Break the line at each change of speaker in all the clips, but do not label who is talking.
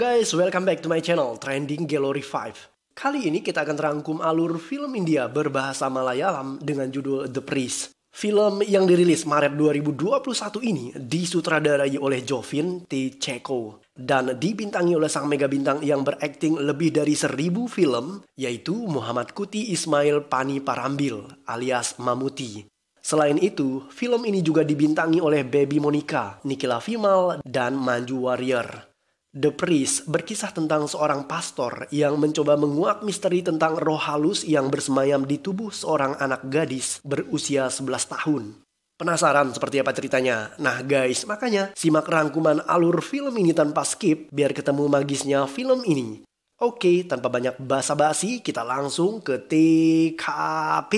guys, welcome back to my channel, Trending Gallery 5. Kali ini kita akan rangkum alur film India berbahasa Malayalam dengan judul The Priest. Film yang dirilis Maret 2021 ini disutradarai oleh Jovin T. Ceko dan dibintangi oleh sang mega bintang yang berakting lebih dari 1000 film, yaitu Muhammad Kuti Ismail Pani Parambil alias Mamuti. Selain itu, film ini juga dibintangi oleh Baby Monica, Nikila Vimal, dan Manju Warrior. The Priest berkisah tentang seorang pastor yang mencoba menguak misteri tentang roh halus yang bersemayam di tubuh seorang anak gadis berusia 11 tahun. Penasaran seperti apa ceritanya? Nah guys, makanya simak rangkuman alur film ini tanpa skip biar ketemu magisnya film ini. Oke, tanpa banyak basa-basi, kita langsung ke TKP.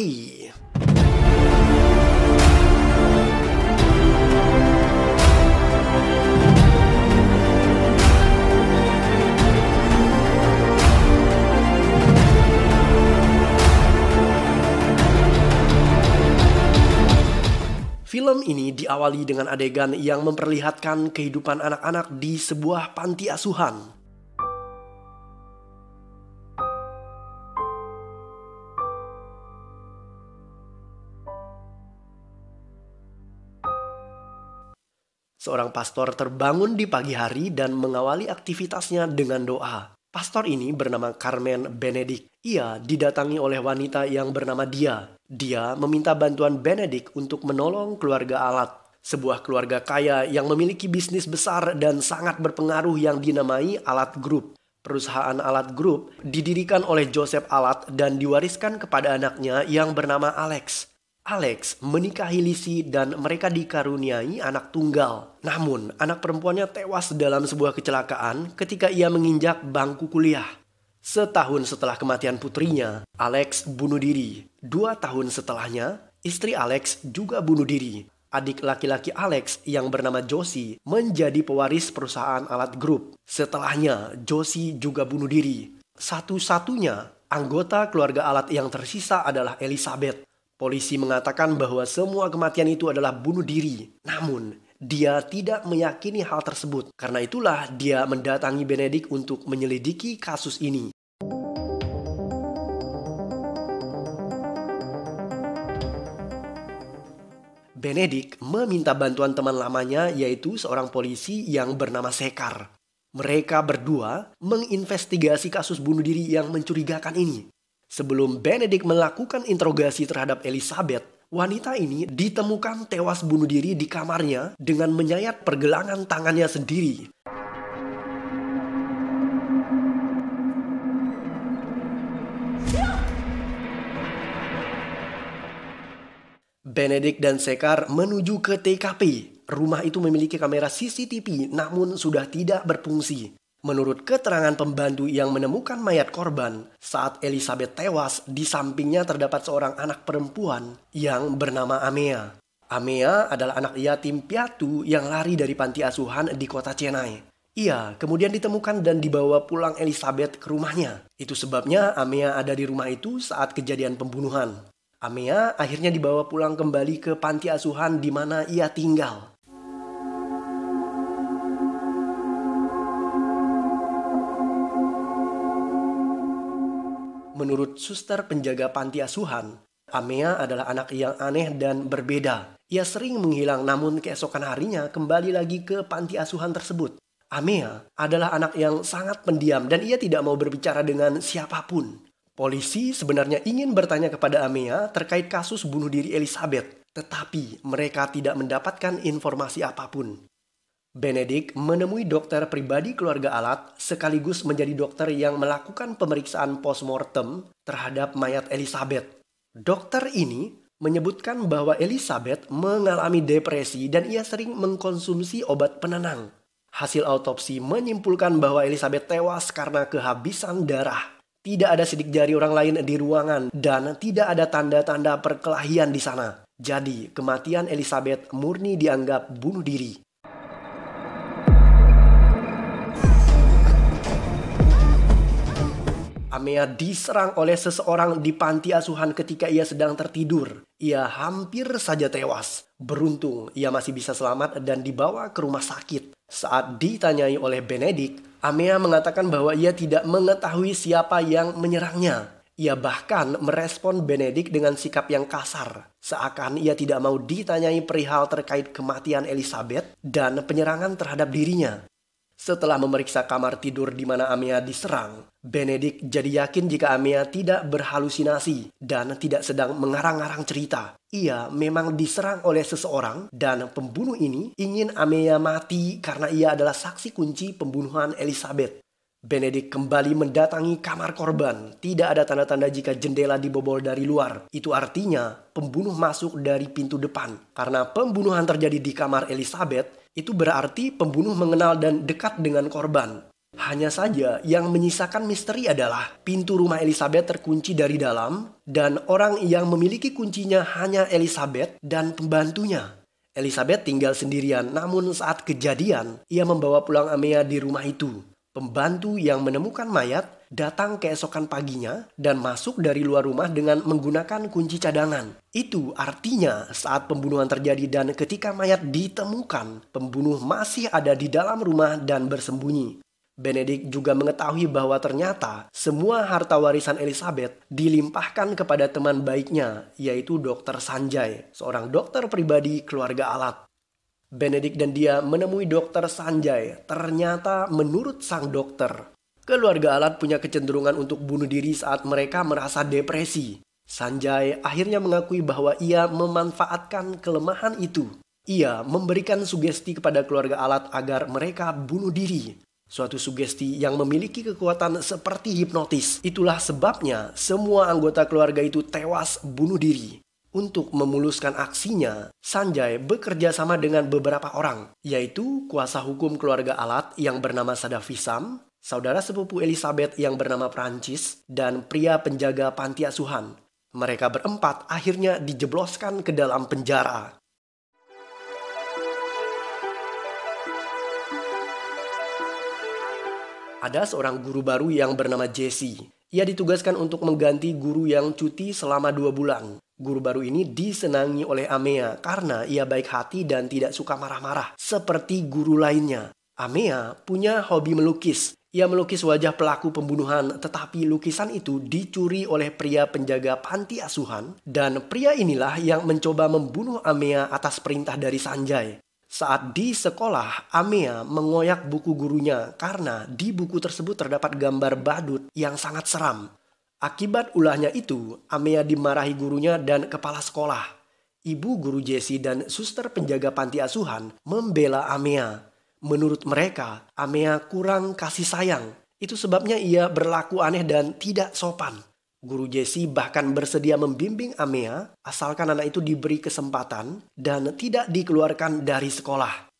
Film ini diawali dengan adegan yang memperlihatkan kehidupan anak-anak di sebuah panti asuhan. Seorang pastor terbangun di pagi hari dan mengawali aktivitasnya dengan doa. Pastor ini bernama Carmen Benedict. Ia didatangi oleh wanita yang bernama Dia. Dia meminta bantuan Benedict untuk menolong keluarga Alat, sebuah keluarga kaya yang memiliki bisnis besar dan sangat berpengaruh yang dinamai Alat Group. Perusahaan Alat Group didirikan oleh Joseph Alat dan diwariskan kepada anaknya yang bernama Alex. Alex menikahi Lisi dan mereka dikaruniai anak tunggal. Namun, anak perempuannya tewas dalam sebuah kecelakaan ketika ia menginjak bangku kuliah. Setahun setelah kematian putrinya, Alex bunuh diri. 2 tahun setelahnya, istri Alex juga bunuh diri. Adik laki-laki Alex yang bernama Josie menjadi pewaris perusahaan Alat Group. Setelahnya, Josie juga bunuh diri. Satu-satunya anggota keluarga Alat yang tersisa adalah Elizabeth. Polisi mengatakan bahwa semua kematian itu adalah bunuh diri. Namun, dia tidak meyakini hal tersebut. Karena itulah dia mendatangi Benedict untuk menyelidiki kasus ini. Benedict meminta bantuan teman lamanya yaitu seorang polisi yang bernama Sekar. Mereka berdua menginvestigasi kasus bunuh diri yang mencurigakan ini. Sebelum Benedict melakukan interogasi terhadap Elizabeth, wanita ini ditemukan tewas bunuh diri di kamarnya dengan menyayat pergelangan tangannya sendiri. Benedict dan Sekar menuju ke TKP. Rumah itu memiliki kamera CCTV namun sudah tidak berfungsi. Menurut keterangan pembantu yang menemukan mayat korban, saat Elizabeth tewas, di sampingnya terdapat seorang anak perempuan yang bernama Amea. Amea adalah anak yatim piatu yang lari dari panti asuhan di kota Chennai. Ia kemudian ditemukan dan dibawa pulang Elizabeth ke rumahnya. Itu sebabnya Amea ada di rumah itu saat kejadian pembunuhan. Amea akhirnya dibawa pulang kembali ke panti asuhan di mana ia tinggal. Menurut suster penjaga panti asuhan, Amea adalah anak yang aneh dan berbeda. Ia sering menghilang namun keesokan harinya kembali lagi ke panti asuhan tersebut. Amea adalah anak yang sangat pendiam dan ia tidak mau berbicara dengan siapapun. Polisi sebenarnya ingin bertanya kepada Amea terkait kasus bunuh diri Elizabeth, tetapi mereka tidak mendapatkan informasi apapun. Benedict menemui dokter pribadi keluarga Alat sekaligus menjadi dokter yang melakukan pemeriksaan postmortem terhadap mayat Elizabeth. Dokter ini menyebutkan bahwa Elizabeth mengalami depresi dan ia sering mengkonsumsi obat penenang. Hasil autopsi menyimpulkan bahwa Elizabeth tewas karena kehabisan darah. Tidak ada sidik jari orang lain di ruangan dan tidak ada tanda-tanda perkelahian di sana. Jadi, kematian Elizabeth murni dianggap bunuh diri. Amea diserang oleh seseorang di panti asuhan ketika ia sedang tertidur. Ia hampir saja tewas. Beruntung ia masih bisa selamat dan dibawa ke rumah sakit. Saat ditanyai oleh Benedict, Amea mengatakan bahwa ia tidak mengetahui siapa yang menyerangnya. Ia bahkan merespon Benedict dengan sikap yang kasar, seakan ia tidak mau ditanyai perihal terkait kematian Elizabeth dan penyerangan terhadap dirinya. Setelah memeriksa kamar tidur di mana Amea diserang, Benedict jadi yakin jika Amea tidak berhalusinasi dan tidak sedang mengarang-arang cerita. Ia memang diserang oleh seseorang dan pembunuh ini ingin Amea mati karena ia adalah saksi kunci pembunuhan Elizabeth. Benedict kembali mendatangi kamar korban. Tidak ada tanda-tanda jika jendela dibobol dari luar. Itu artinya pembunuh masuk dari pintu depan. Karena pembunuhan terjadi di kamar Elizabeth, itu berarti pembunuh mengenal dan dekat dengan korban. Hanya saja yang menyisakan misteri adalah pintu rumah Elizabeth terkunci dari dalam dan orang yang memiliki kuncinya hanya Elizabeth dan pembantunya. Elizabeth tinggal sendirian, namun saat kejadian, ia membawa pulang Amea di rumah itu. Pembantu yang menemukan mayat datang keesokan paginya dan masuk dari luar rumah dengan menggunakan kunci cadangan. Itu artinya saat pembunuhan terjadi dan ketika mayat ditemukan, pembunuh masih ada di dalam rumah dan bersembunyi. Benedict juga mengetahui bahwa ternyata semua harta warisan Elizabeth dilimpahkan kepada teman baiknya, yaitu Dr. Sanjay, seorang dokter pribadi keluarga Alat. Benedict dan dia menemui Dr. Sanjay. Ternyata menurut sang dokter, keluarga Alat punya kecenderungan untuk bunuh diri saat mereka merasa depresi. Sanjay akhirnya mengakui bahwa ia memanfaatkan kelemahan itu. Ia memberikan sugesti kepada keluarga Alat agar mereka bunuh diri. Suatu sugesti yang memiliki kekuatan seperti hipnotis. Itulah sebabnya semua anggota keluarga itu tewas bunuh diri. Untuk memuluskan aksinya, Sanjay bekerja sama dengan beberapa orang, yaitu kuasa hukum keluarga Alat yang bernama Sadavisam, saudara sepupu Elizabeth yang bernama Prancis, dan pria penjaga panti asuhan. Mereka berempat akhirnya dijebloskan ke dalam penjara. Ada seorang guru baru yang bernama Jesse. Ia ditugaskan untuk mengganti guru yang cuti selama 2 bulan. Guru baru ini disenangi oleh Amea karena ia baik hati dan tidak suka marah-marah seperti guru lainnya. Amea punya hobi melukis. Ia melukis wajah pelaku pembunuhan, tetapi lukisan itu dicuri oleh pria penjaga panti asuhan dan pria inilah yang mencoba membunuh Amea atas perintah dari Sanjay. Saat di sekolah, Amea mengoyak buku gurunya karena di buku tersebut terdapat gambar badut yang sangat seram. Akibat ulahnya itu, Amea dimarahi gurunya dan kepala sekolah. Ibu guru Jesse dan suster penjaga panti asuhan membela Amea. Menurut mereka, Amea kurang kasih sayang. Itu sebabnya ia berlaku aneh dan tidak sopan. Guru Jesse bahkan bersedia membimbing Amea asalkan anak itu diberi kesempatan dan tidak dikeluarkan dari sekolah.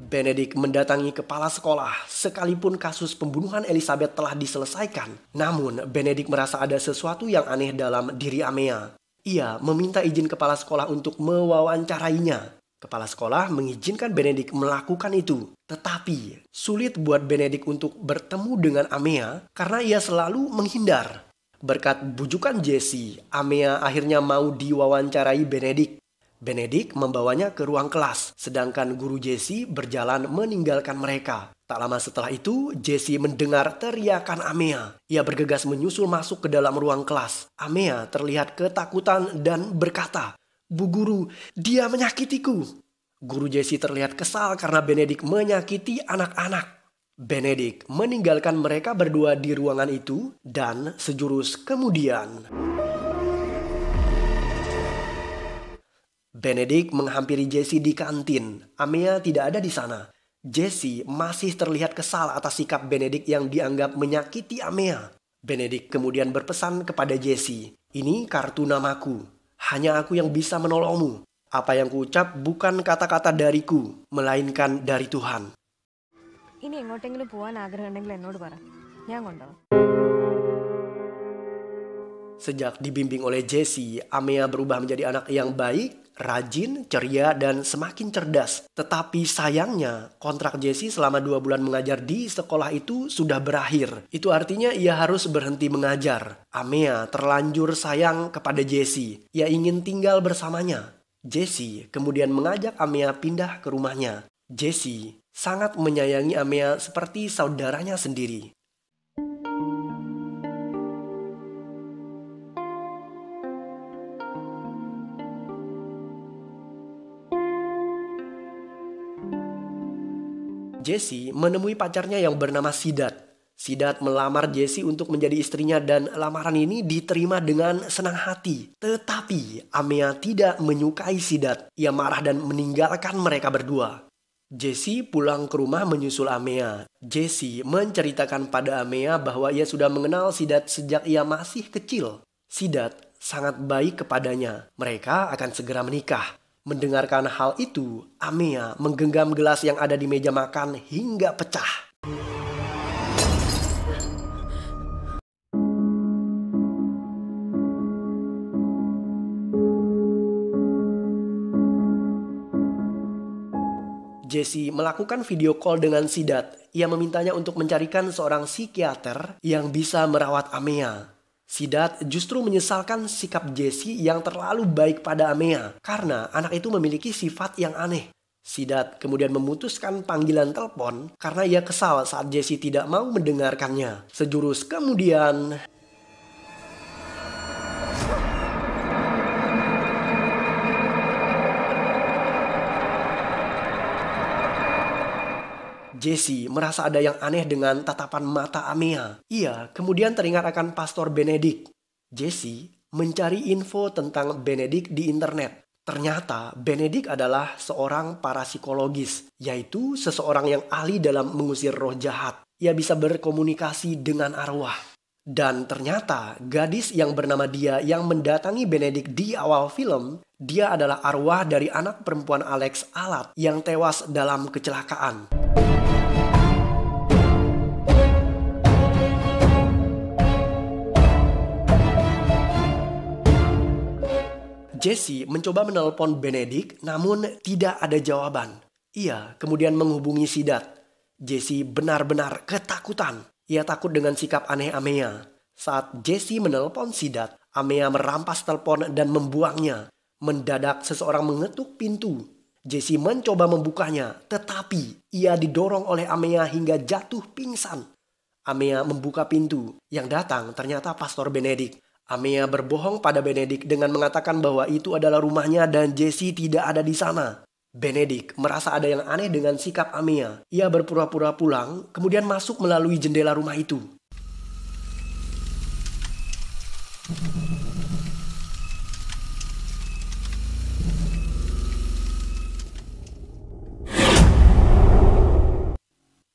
Benedict mendatangi kepala sekolah sekalipun kasus pembunuhan Elizabeth telah diselesaikan. Namun Benedict merasa ada sesuatu yang aneh dalam diri Amea. Ia meminta izin kepala sekolah untuk mewawancarainya. Kepala sekolah mengizinkan Benedict melakukan itu. Tetapi sulit buat Benedict untuk bertemu dengan Amea karena ia selalu menghindar. Berkat bujukan Jesse, Amea akhirnya mau diwawancarai Benedict. Benedict membawanya ke ruang kelas, sedangkan guru Jesse berjalan meninggalkan mereka. Tak lama setelah itu, Jesse mendengar teriakan Amea. Ia bergegas menyusul masuk ke dalam ruang kelas. Amea terlihat ketakutan dan berkata, "Bu guru, dia menyakitiku." Guru Jesse terlihat kesal karena Benedict menyakiti anak-anak. Benedict meninggalkan mereka berdua di ruangan itu dan sejurus kemudian Benedict menghampiri Jesse di kantin. Amea tidak ada di sana. Jesse masih terlihat kesal atas sikap Benedict yang dianggap menyakiti Amea. Benedict kemudian berpesan kepada Jesse, "Ini kartu namaku. Hanya aku yang bisa menolongmu. Apa yang kuucap bukan kata-kata dariku, melainkan dari Tuhan."
ഇനി എങ്ങോട്ടെങ്കിലും പോവാൻ ആഗ്രഹമുണ്ടെങ്കിൽ എന്നോട് പറ, ഞാൻ കൊണ്ടുപോകാം.
Sejak dibimbing oleh Jesse, Amea berubah menjadi anak yang baik, rajin, ceria, dan semakin cerdas. Tetapi sayangnya, kontrak Jesse selama 2 bulan mengajar di sekolah itu sudah berakhir. Itu artinya ia harus berhenti mengajar. Amea terlanjur sayang kepada Jesse. Ia ingin tinggal bersamanya. Jesse kemudian mengajak Amea pindah ke rumahnya. Jesse sangat menyayangi Amea seperti saudaranya sendiri. Jesse menemui pacarnya yang bernama Sidat. Sidat melamar Jesse untuk menjadi istrinya dan lamaran ini diterima dengan senang hati. Tetapi Amea tidak menyukai Sidat. Ia marah dan meninggalkan mereka berdua. Jesse pulang ke rumah menyusul Amea. Jesse menceritakan pada Amea bahwa ia sudah mengenal Sidat sejak ia masih kecil. Sidat sangat baik kepadanya. Mereka akan segera menikah. Mendengarkan hal itu, Amea menggenggam gelas yang ada di meja makan hingga pecah. Jesse melakukan video call dengan Sidat. Ia memintanya untuk mencarikan seorang psikiater yang bisa merawat Amea. Sidat justru menyesalkan sikap Jesse yang terlalu baik pada Amea karena anak itu memiliki sifat yang aneh. Sidat kemudian memutuskan panggilan telepon karena ia kesal saat Jesse tidak mau mendengarkannya. Sejurus kemudian, Jesse merasa ada yang aneh dengan tatapan mata Amea. Ia kemudian teringat akan Pastor Benedict. Jesse mencari info tentang Benedict di internet. Ternyata Benedict adalah seorang parapsikologis, yaitu seseorang yang ahli dalam mengusir roh jahat. Ia bisa berkomunikasi dengan arwah. Dan ternyata gadis yang bernama Dia yang mendatangi Benedict di awal film, dia adalah arwah dari anak perempuan Alex Alat yang tewas dalam kecelakaan. Jesse mencoba menelpon Benedict namun tidak ada jawaban. Ia kemudian menghubungi Sidat. Jesse benar-benar ketakutan. Ia takut dengan sikap aneh Amea. Saat Jesse menelpon Sidat, Amea merampas telepon dan membuangnya. Mendadak seseorang mengetuk pintu. Jesse mencoba membukanya, tetapi ia didorong oleh Amea hingga jatuh pingsan. Amea membuka pintu. Yang datang ternyata Pastor Benedict. Amea berbohong pada Benedict dengan mengatakan bahwa itu adalah rumahnya dan Jesse tidak ada di sana. Benedict merasa ada yang aneh dengan sikap Amea. Ia berpura-pura pulang, kemudian masuk melalui jendela rumah itu.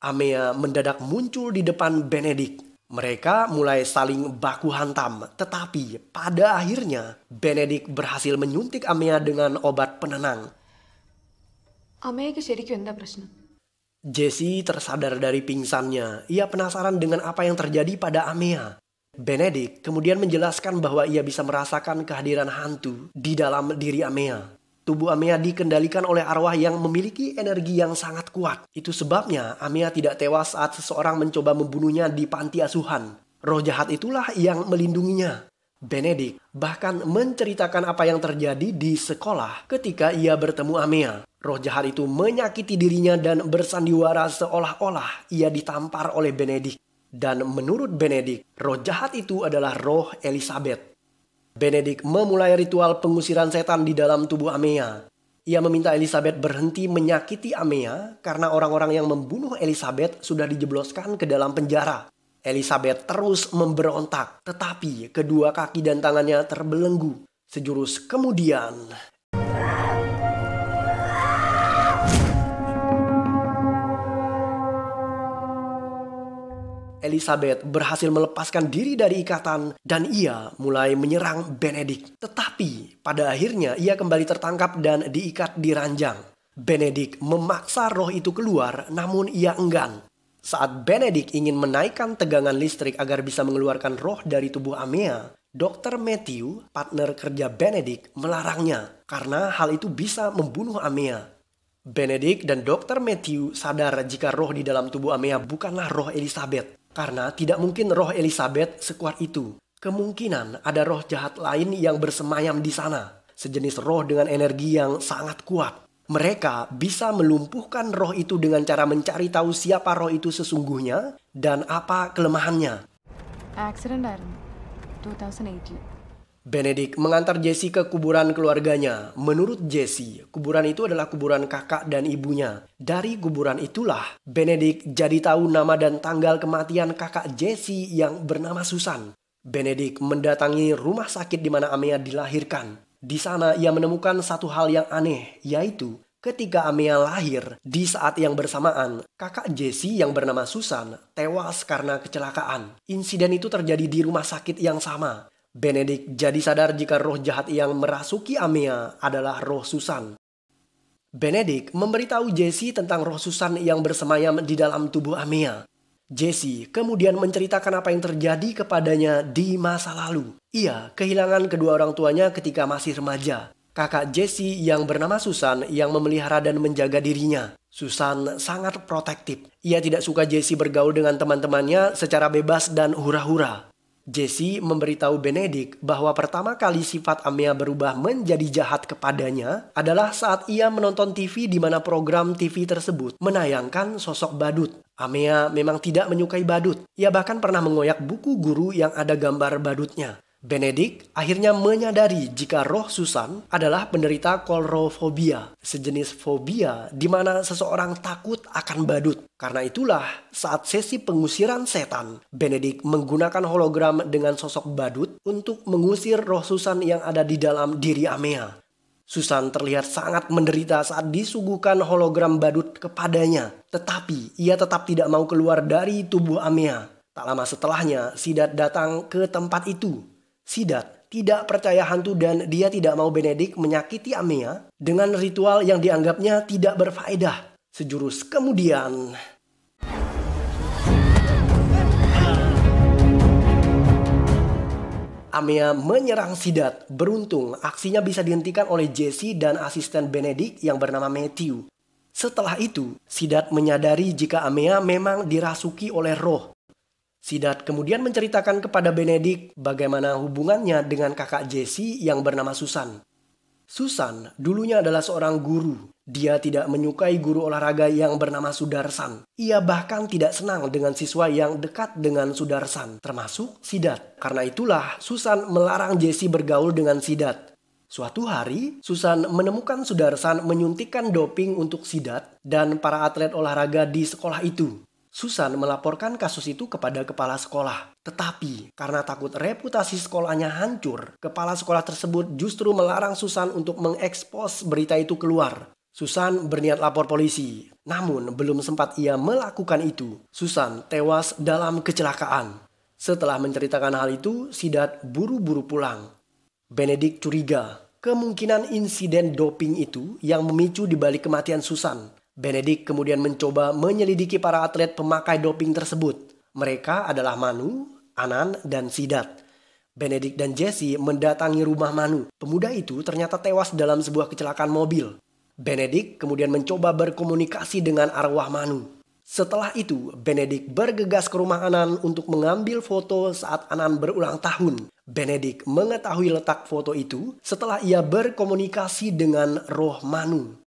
Amea mendadak muncul di depan Benedict. Mereka mulai saling baku hantam, tetapi pada akhirnya Benedict berhasil menyuntik Amea dengan obat penenang.
അമ്മയ്ക്ക് ശരിക്കും എന്താ പ്രശ്നം?
Jesse tersadar dari pingsannya. Ia penasaran dengan apa yang terjadi pada Amea. Benedict kemudian menjelaskan bahwa ia bisa merasakan kehadiran hantu di dalam diri Amea. Tubuh Amea dikendalikan oleh arwah yang memiliki energi yang sangat kuat. Itu sebabnya Amea tidak tewas saat seseorang mencoba membunuhnya di panti asuhan. Roh jahat itulah yang melindunginya. Benedict bahkan menceritakan apa yang terjadi di sekolah ketika ia bertemu Amea. Roh jahat itu menyakiti dirinya dan bersandiwara seolah-olah ia ditampar oleh Benedict. Dan menurut Benedict, roh jahat itu adalah roh Elizabeth. Benedict memulai ritual pengusiran setan di dalam tubuh Amea. Ia meminta Elizabeth berhenti menyakiti Amea karena orang-orang yang membunuh Elizabeth sudah dijebloskan ke dalam penjara. Elizabeth terus memberontak, tetapi kedua kaki dan tangannya terbelenggu. Sejurus kemudian, Elizabeth berhasil melepaskan diri dari ikatan dan ia mulai menyerang Benedict. Tetapi pada akhirnya ia kembali tertangkap dan diikat di ranjang. Benedict memaksa roh itu keluar namun ia enggan. Saat Benedict ingin menaikkan tegangan listrik agar bisa mengeluarkan roh dari tubuh Amea, Dr. Matthew, partner kerja Benedict, melarangnya karena hal itu bisa membunuh Amea. Benedict dan Dr. Matthew sadar jika roh di dalam tubuh Amea bukanlah roh Elizabeth, karena tidak mungkin roh Elizabeth sekuat itu. Kemungkinan ada roh jahat lain yang bersemayam di sana, sejenis roh dengan energi yang sangat kuat. Mereka bisa melumpuhkan roh itu dengan cara mencari tahu siapa roh itu sesungguhnya dan apa kelemahannya.
Accident ആയിരുന്നു 2008.
Benedict mengantar Jesse ke kuburan keluarganya. Menurut Jesse, kuburan itu adalah kuburan kakak dan ibunya. Dari kuburan itulah Benedict jadi tahu nama dan tanggal kematian kakak Jesse yang bernama Susan. Benedict mendatangi rumah sakit di mana Amea dilahirkan. Di sana ia menemukan satu hal yang aneh, yaitu ketika Amea lahir, di saat yang bersamaan, kakak Jesse yang bernama Susan tewas karena kecelakaan. Insiden itu terjadi di rumah sakit yang sama. Benedict jadi sadar jika roh jahat yang merasuki Amea adalah roh Susan. Benedict memberitahu Jesse tentang roh Susan yang bersemayam di dalam tubuh Amea. Jesse kemudian menceritakan apa yang terjadi kepadanya di masa lalu. Ia kehilangan kedua orang tuanya ketika masih remaja. Kakak Jesse yang bernama Susan yang memelihara dan menjaga dirinya. Susan sangat protektif. Ia tidak suka Jesse bergaul dengan teman-temannya secara bebas dan hura-hura. Jesse memberitahu Benedict bahwa pertama kali sifat Amea berubah menjadi jahat kepadanya adalah saat ia menonton TV di mana program TV tersebut menayangkan sosok badut. Amea memang tidak menyukai badut. Ia bahkan pernah mengoyak buku guru yang ada gambar badutnya. Benedict akhirnya menyadari jika roh Susan adalah penderita kolrofobia, sejenis fobia di mana seseorang takut akan badut. Karena itulah saat sesi pengusiran setan, Benedict menggunakan hologram dengan sosok badut untuk mengusir roh Susan yang ada di dalam diri Amea. Susan terlihat sangat menderita saat disuguhkan hologram badut kepadanya, tetapi ia tetap tidak mau keluar dari tubuh Amea. Tak lama setelahnya, Sidat datang ke tempat itu. Sidat tidak percaya hantu dan dia tidak mau Benedict menyakiti Amea dengan ritual yang dianggapnya tidak berfaedah. Sejurus kemudian, Amea menyerang Sidat. Beruntung aksinya bisa dihentikan oleh Jesse dan asisten Benedict yang bernama Matthew. Setelah itu, Sidat menyadari jika Amea memang dirasuki oleh roh. Sidat kemudian menceritakan kepada Benedict bagaimana hubungannya dengan kakak Jesse yang bernama Susan. Susan dulunya adalah seorang guru. Dia tidak menyukai guru olahraga yang bernama Sudarsan. Ia bahkan tidak senang dengan siswa yang dekat dengan Sudarsan, termasuk Sidat. Karena itulah Susan melarang Jesse bergaul dengan Sidat. Suatu hari, Susan menemukan Sudarsan menyuntikkan doping untuk Sidat dan para atlet olahraga di sekolah itu. Susan melaporkan kasus itu kepada kepala sekolah. Tetapi karena takut reputasi sekolahnya hancur, kepala sekolah tersebut justru melarang Susan untuk mengekspos berita itu keluar. Susan berniat lapor polisi. Namun belum sempat ia melakukan itu, Susan tewas dalam kecelakaan. Setelah menceritakan hal itu, Sidat buru-buru pulang. Benedict curiga kemungkinan insiden doping itu yang memicu dibalik kematian Susan. Benedict kemudian mencoba menyelidiki para atlet pemakai doping tersebut. Mereka adalah Manu, Anan, dan Sidat. Benedict dan Jesse mendatangi rumah Manu. Pemuda itu ternyata tewas dalam sebuah kecelakaan mobil. Benedict kemudian mencoba berkomunikasi dengan arwah Manu. Setelah itu, Benedict bergegas ke rumah Anan untuk mengambil foto saat Anan berulang tahun. Benedict mengetahui letak foto itu setelah ia berkomunikasi dengan roh Manu.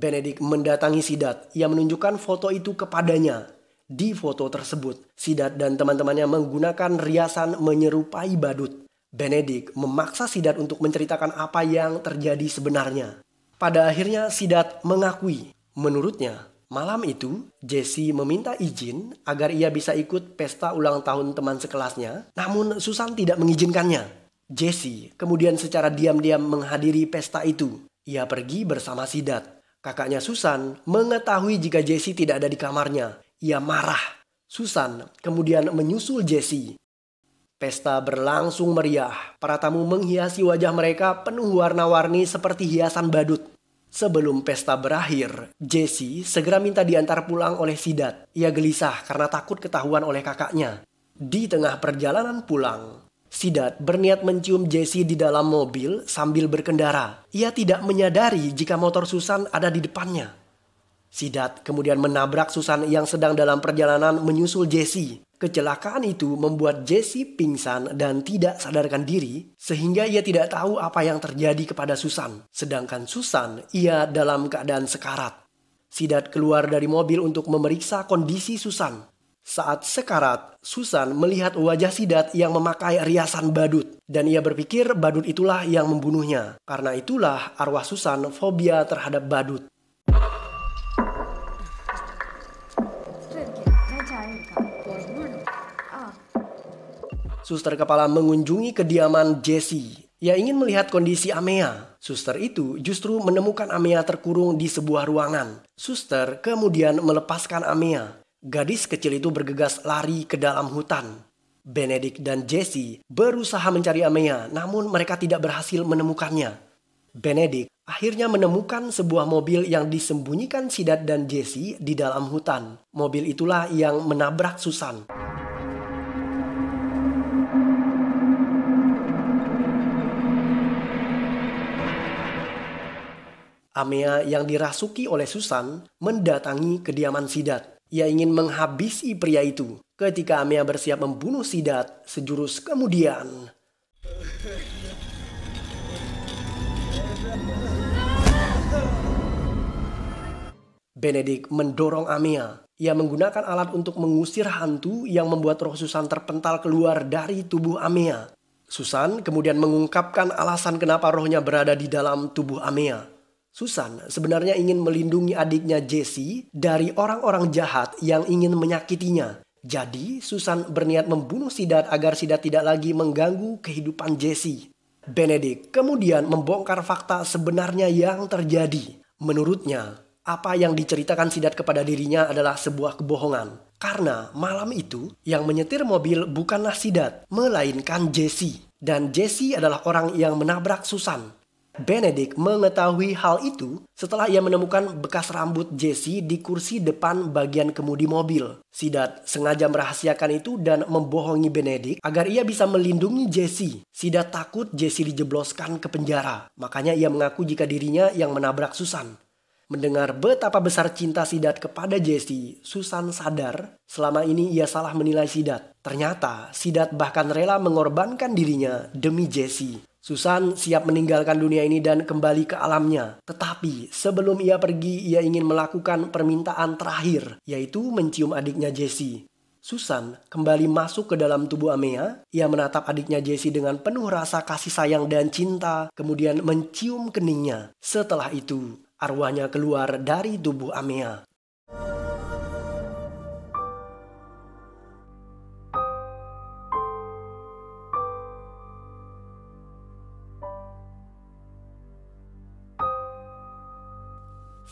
Benedict mendatangi Sidat. Ia menunjukkan foto itu kepadanya. Di foto tersebut, Sidat dan teman-temannya menggunakan riasan menyerupai badut. Benedict memaksa Sidat untuk menceritakan apa yang terjadi sebenarnya. Pada akhirnya Sidat mengakui. Menurutnya, malam itu Jesse meminta izin agar ia bisa ikut pesta ulang tahun teman sekelasnya. Namun Susan tidak mengizinkannya. Jesse kemudian secara diam-diam menghadiri pesta itu. Ia pergi bersama Sidat. Kakaknya Susan mengetahui jika Jesse tidak ada di kamarnya. Ia marah. Susan kemudian menyusul Jesse. Pesta berlangsung meriah. Para tamu menghiasi wajah mereka penuh warna-warni seperti hiasan badut. Sebelum pesta berakhir, Jesse segera minta diantar pulang oleh Sidat. Ia gelisah karena takut ketahuan oleh kakaknya. Di tengah perjalanan pulang, Sidat berniat mencium Jesse di dalam mobil sambil berkendara. Ia tidak menyadari jika motor Susan ada di depannya. Sidat kemudian menabrak Susan yang sedang dalam perjalanan menyusul Jesse. Kecelakaan itu membuat Jesse pingsan dan tidak sadarkan diri sehingga ia tidak tahu apa yang terjadi kepada Susan. Sedangkan Susan, ia dalam keadaan sekarat. Sidat keluar dari mobil untuk memeriksa kondisi Susan. Saat sekarat, Susan melihat wajah Sidat yang memakai riasan badut. Dan ia berpikir badut itulah yang membunuhnya. Karena itulah arwah Susan fobia terhadap badut. Suster kepala mengunjungi kediaman Jesse. Ia ingin melihat kondisi Amea. Suster itu justru menemukan Amea terkurung di sebuah ruangan. Suster kemudian melepaskan Amea. Gadis kecil itu bergegas lari ke dalam hutan. Benedict dan Jesse berusaha mencari Amea, namun mereka tidak berhasil menemukannya. Benedict akhirnya menemukan sebuah mobil yang disembunyikan Sidat dan Jesse di dalam hutan. Mobil itulah yang menabrak Susan. Amea yang dirasuki oleh Susan mendatangi kediaman Sidat. Ia ingin menghabisi pria itu. Ketika Amea bersiap membunuh Sidat, sejurus kemudian Benedict mendorong Amea. Ia menggunakan alat untuk mengusir hantu yang membuat roh Susan terpental keluar dari tubuh Amea. Susan kemudian mengungkapkan alasan kenapa rohnya berada di dalam tubuh Amea. Susan sebenarnya ingin melindungi adiknya Jesse dari orang-orang jahat yang ingin menyakitinya. Jadi Susan berniat membunuh Sidat agar Sidat tidak lagi mengganggu kehidupan Jesse. Benedict kemudian membongkar fakta sebenarnya yang terjadi. Menurutnya, apa yang diceritakan Sidat kepada dirinya adalah sebuah kebohongan. Karena malam itu yang menyetir mobil bukanlah Sidat, melainkan Jesse. Dan Jesse adalah orang yang menabrak Susan. Benedict mengetahui hal itu setelah ia menemukan bekas rambut Jesse di kursi depan bagian kemudi mobil. Sidat sengaja merahasiakan itu dan membohongi Benedict agar ia bisa melindungi Jesse. Sidat takut Jesse dijebloskan ke penjara. Makanya ia mengaku jika dirinya yang menabrak Susan. Mendengar betapa besar cinta Sidat kepada Jesse, Susan sadar selama ini ia salah menilai Sidat. Ternyata Sidat bahkan rela mengorbankan dirinya demi Jesse. Susan siap meninggalkan dunia ini dan kembali ke alamnya. Tetapi sebelum ia pergi, ia ingin melakukan permintaan terakhir, yaitu mencium adiknya Jesse. Susan kembali masuk ke dalam tubuh Amea. Ia menatap adiknya Jesse dengan penuh rasa kasih sayang dan cinta, kemudian mencium keningnya. Setelah itu, arwahnya keluar dari tubuh Amea.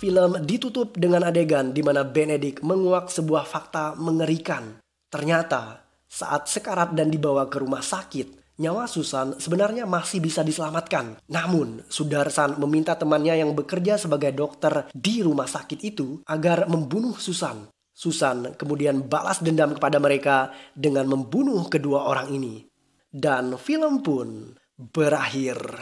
Film ditutup dengan adegan di mana Benedict menguak sebuah fakta mengerikan. Ternyata saat sekarat dan dibawa ke rumah sakit, nyawa Susan sebenarnya masih bisa diselamatkan. Namun Sudarsan meminta temannya yang bekerja sebagai dokter di rumah sakit itu agar membunuh Susan. Susan kemudian balas dendam kepada mereka dengan membunuh kedua orang ini. Dan film pun berakhir.